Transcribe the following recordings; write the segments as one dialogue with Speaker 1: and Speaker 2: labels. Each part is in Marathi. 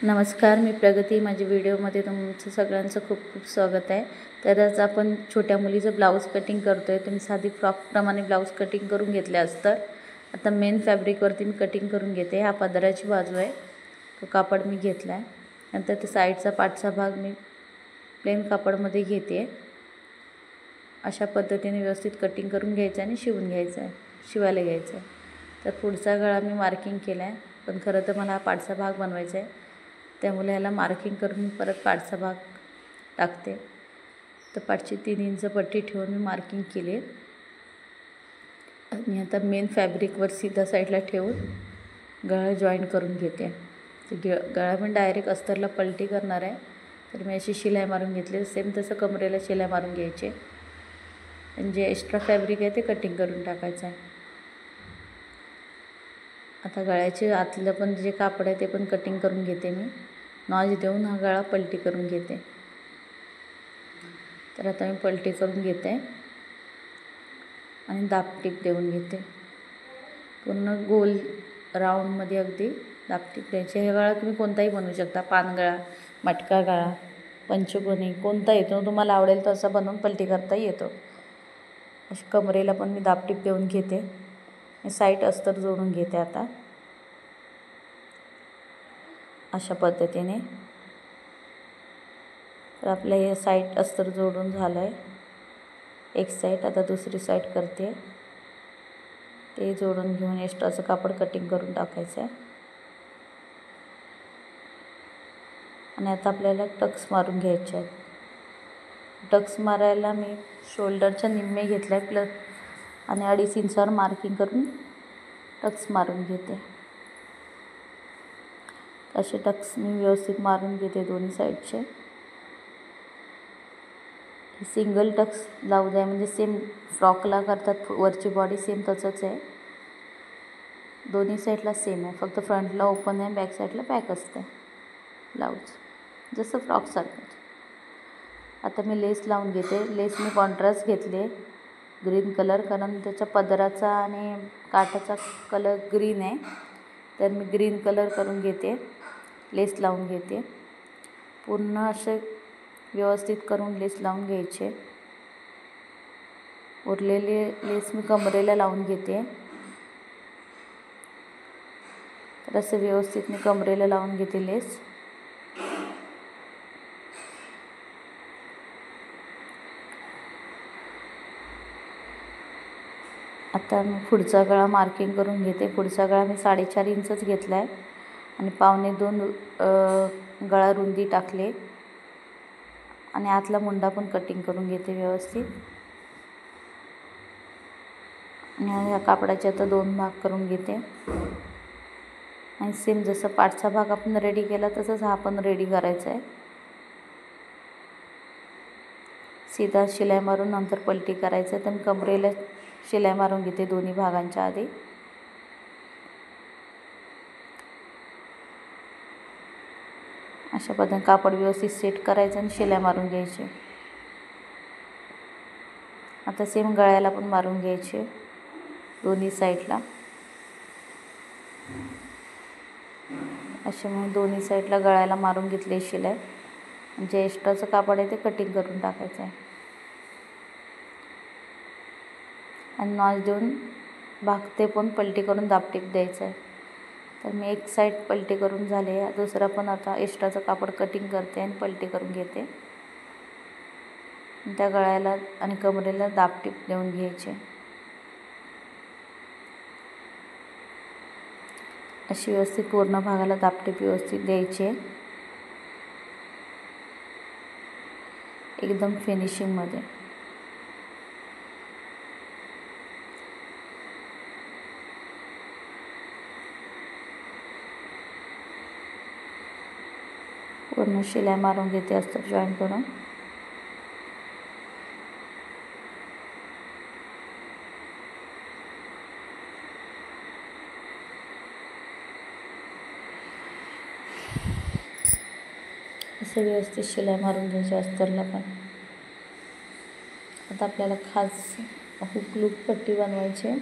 Speaker 1: नमस्कार, मी प्रगती. माझ्या व्हिडिओमध्ये तुमचं सगळ्यांचं खूप खूप स्वागत आहे. तर आज आपण छोट्या मुलीचं ब्लाऊज कटिंग करतो आहे. तुम्ही साधी फ्रॉकप्रमाणे ब्लाऊज कटिंग करून घेतले असतं. आता मेन फॅब्रिकवरती मी कटिंग करून घेते. हा पदराची बाजू आहे, तो कापड मी घेतला आहे. नंतर ते साईडचा पाठचा भाग मी प्लेन कापडमध्ये घेते. अशा पद्धतीने व्यवस्थित कटिंग करून घ्यायचं आणि शिवायला घ्यायचं आहे. तर पुढचा गळा मी मार्किंग केला आहे, पण खरं तर मला हा पाठचा भाग बनवायचा आहे. त्यामुळे ह्याला मार्किंग करून मी परत पाठचा भाग टाकते. तर पाठची 3 इंच पट्टी ठेवून मी मार्किंग केली आहे. आणि आता मेन फॅब्रिकवर सीधा साईडला ठेवून गळा जॉईन करून घेते. तर गळा पण डायरेक्ट अस्तरला पलटी करणार आहे. तर मी अशी शिलाई मारून घेतली. सेम तसं कमरेला शिलाई मारून घ्यायची आणि जे एक्स्ट्रा फॅब्रिक आहे ते कटिंग करून टाकायचं आहे. आता गळ्याचे आतलं पण जे कापड आहे ते पण कटिंग करून घेते. मी नॉच देऊन हा गळा पलटी करून घेते. तर आता मी पलटी करून घेते आणि दाबटीप देऊन घेते. पूर्ण गोल राऊंडमध्ये अगदी दाबटीप द्यायचे. हे गळा तुम्ही कोणताही बनवू शकता. पानगळा, मटका गळा, पंचकोनी कोणता येतो तुम्हाला आवडेल तसा बनवून पलटी करता येतो. अशी कमरेला पण मी दाबटीप देऊन घेते. साईड अस्तर जोडून घेते. आता अशा पद्धतीने तर आपल्या हे साईड अस्तर जोडून झालं आहे. एक साईड आता दुसरी साईड करते. ते जोडून घेऊन एक्स्ट्राचं कापड कटिंग करून टाकायचं आहे. आणि आता आपल्याला टक्स मारून घ्यायचे आहेत. टक्स मारायला मी शोल्डरच्या निम्मे घेतले आहे प्लस आणि 2.5 इंचावर मार्किंग करून टक्स मारून घेते. असे टक्स मी व्यवस्थित मारून घेते दोन्ही साईडचे. सिंगल टक्स ब्लाऊज आहे, म्हणजे सेम फ्रॉकला करतात वरची बॉडी सेम तसंच आहे. दोन्ही साईडला सेम आहे, फक्त फ्रंटला ओपन आहे, बॅक साईडला पॅक असते ब्लाऊज, जसं फ्रॉकसारखं. आता मी लेस लावून घेते. लेस मी कॉन्ट्रास्ट घेतले ग्रीन कलर, कारण त्याच्या पदराचा आणि काठाचा कलर ग्रीन आहे. तर मी ग्रीन कलर करून घेते. लेस लावून घेते. पूर्ण असे व्यवस्थित करून लेस लावून घ्यायचे. उरलेले लेस मी कमरेला लावून घेते. तर असं व्यवस्थित मी कमरेला लावून घेते लेस. आता मी पुढचा गळा मार्किंग करून घेते. पुढचा गळा मी 4.5 इंचच घेतला आहे आणि 1.25 गळा रुंदी टाकले आणि आतला मुंडा पण कटिंग करून घेते व्यवस्थित. आणि ह्या कापडाचे आता 2 भाग करून घेते. आणि सेम जसं पाठचा भाग आपण रेडी केला तसंच हा पण रेडी करायचा आहे. सीधा शिलाई मारून नंतर पलटी करायचं आहे. तर मी कमरेला शिलाई मारून घेते दोन्ही भागांच्या आधी. अशा पद्धतीने कापड व्यवस्थित सेट करायचं आणि शिलाई मारून घ्यायची. आता सेम गळ्याला पण मारून घ्यायचे दोन्ही साईडला. असे मी दोन्ही साईडला गळ्याला मारून घेतले शिलाई. जे एक्स्ट्राचं कापड आहे ते कटिंग करून टाकायचं आहे आणि नॉच देऊन भागते पण पलटी करून दाबटीप द्यायचं आहे. तर मी एक साईड पलटी करून झाले, दुसरा पण आता एक्स्ट्राचं कापड कटिंग करते आणि पलटी करून घेते. त्या गळ्याला आणि कमरेला दाबटीप देऊन घ्यायचे. अशी व्यवस्थित पूर्ण भागाला दाबटीप व्यवस्थित द्यायची, एकदम फिनिशिंगमध्ये. पूर्ण शिलाई मारून घेते अस्तर जॉईन करून. असं व्यवस्थित शिलाई मारून घ्यायची अस्तरला पण. आता आपल्याला खास हुक लूप पट्टी बनवायची.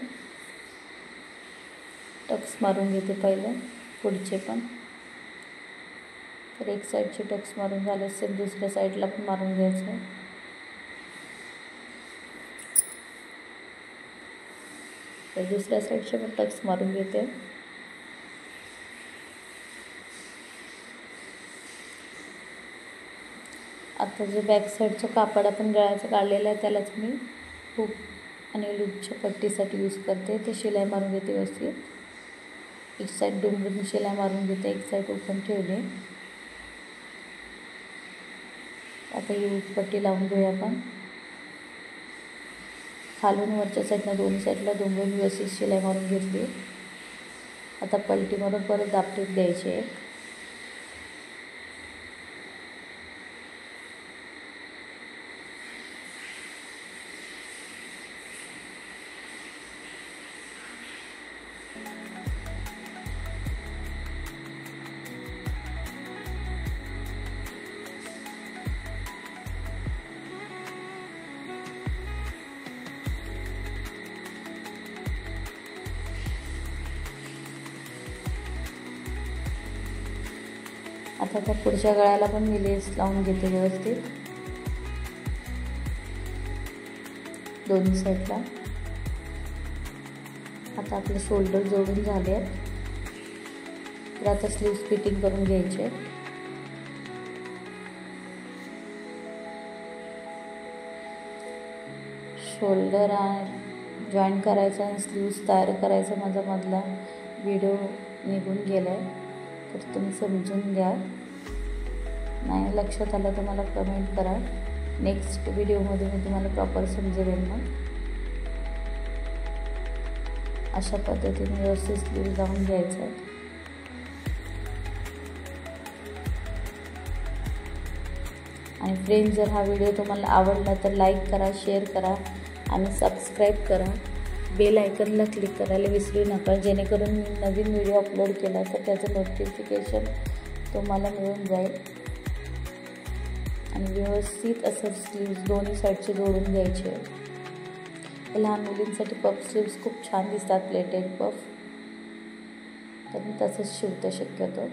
Speaker 1: टक्स मारून घेते पहिले पुढचे पण. तर एक साईडचे टक्स मारून झाले असेल, दुसऱ्या साईडला पण मारून घ्यायचं आहे. तर दुसऱ्या साईडचे पण टक्स मारून घेते. आता जे बॅक साईडचं कापड आपण गळ्याचं काढलेलं आहे त्यालाच मी हुक आणि लूपच्या पट्टीसाठी यूज करते. ते शिलाई मारून घेते व्यवस्थित. एक साईड डोंबरून शिलाई मारून घेते, एक साईड ओपन ठेवले. आता ही हुक पट्टी लावून घेऊया आपण. खालून वरच्या साईडनं दोन्ही साईडला डोंबरून व्यवस्थित शिलाई मारून घेतली. आता पलटी मारून परत दाबटीत द्यायची आहे. आता त्या पुढच्या गळ्याला पण मी लेस लावून घेते व्यवस्थित दोन्ही साईडला. आता आपले शोल्डर जोडून झाले आहेत. तर आता स्लीव्स फिटिंग करून घ्यायचे. शोल्डर जॉईन करायचा आणि स्लीव्स तयार करायचा माझा मधला व्हिडिओ निघून गेला आहे, तर तुम्ही समजून घ्या. नाही लक्षात आलं तर मला कमेंट करा. नेक्स्ट व्हिडिओमध्ये मी तुम्हाला प्रॉपर समजवेन. मग अशा पद्धतीने व्यवस्थित स्लीव लावून घ्यायचं आहे. आणि फ्रेंड्स, जर हा व्हिडिओ तुम्हाला आवडला तर लाईक करा, शेअर करा आणि सबस्क्राईब करा. बेल आयकनला क्लिक करायला विसरू नका, जेणेकरून मी नवीन व्हिडिओ अपलोड केला तर त्याचं नोटिफिकेशन तुम्हाला मिळून जाईल. आणि व्यवस्थित असं स्लीव्स दोन्ही साईडचे जोडून घ्यायचे. लहान मुलींसाठी पफ स्लीव्स खूप छान दिसतात, प्लेटेड पफ. तर मी तसंच शिवते शक्यतो.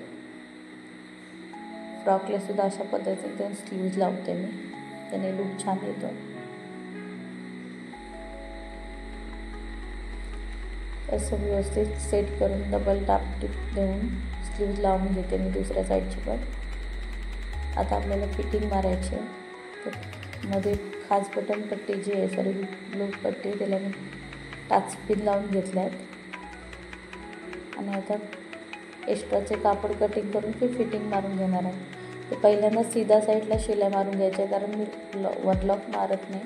Speaker 1: फ्रॉकला सुद्धा अशा पद्धतीने स्लीव्ज लावते मी, त्याने लुक छान येतो. असं व्यवस्थित सेट करून डबल टाप टिप देऊन स्लीव्ज लावून घेते मी दुसऱ्या साईडची पण. आता आपल्याला फिटिंग मारायची आहे. तर मध्ये खास बटन पट्टी जी आहे, सॉरी लूप पट्टी, त्याला मी टाच पिन लावून घेतल्या आहेत. आणि आता एक्स्ट्राचे कापड कटिंग करून ते फिटिंग मारून घेणार आहे. ते पहिल्यांदा सीधा साईडला शिलाई मारून घ्यायच्या, कारण मी वरलॉक मारत नाही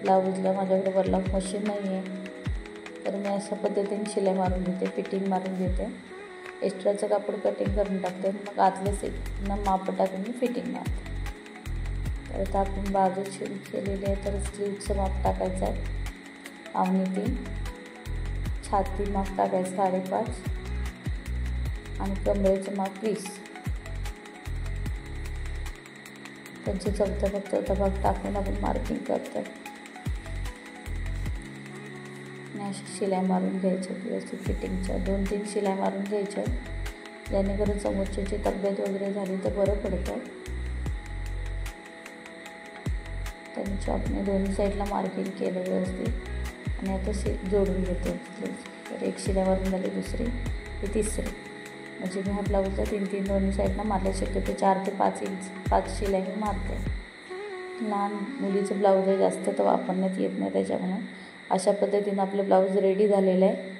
Speaker 1: ब्लाऊजला, माझ्याकडे वरलॉक मशीन नाही आहे. तर मी अशा पद्धतीने शिलाई मारून घेते, फिटिंग मारून घेते. एक्स्ट्राचं कापड कटिंग करून टाकते, मग आतल्या सीटनं माप टाकून मी फिटिंग मारते. तर आता आपण बाजू शिव केलेली आहे, तर स्लीवचं माप टाकायचं आहे 3.5. छाती माप टाकायचं 5.5 आणि कमरेचं माप 20. त्यांचे चौथा भाग टाकून आपण मार्किंग करतो. आणि अशा शिलाई मारून घ्यायच्या व्यवस्थित फिटिंगच्या 2-3 शिलाई मारून घ्यायच्या, जेणेकरून समोरच्याची तब्येत वगैरे झाली तर बरं पडतं. त्यांच्या आपण दोन्ही साईडला मार्किंग केलं व्यवस्थित. आणि आता जोडून घेते. तर एक शिलाई मारून झाली, दुसरी, ही तिसरी. म्हणजे मी ह्या ब्लाऊजला 3-3 दोन्ही साईडला मारल्या. शक्यतो 4 ते 5 शिलाई मी मारते. लहान मुलीचं ब्लाऊज आहे, जास्त तर वापरण्यात येत नाही त्याच्यामुळे. अशा पद्धतीनं आपलं ब्लाऊज रेडी झालेलं आहे.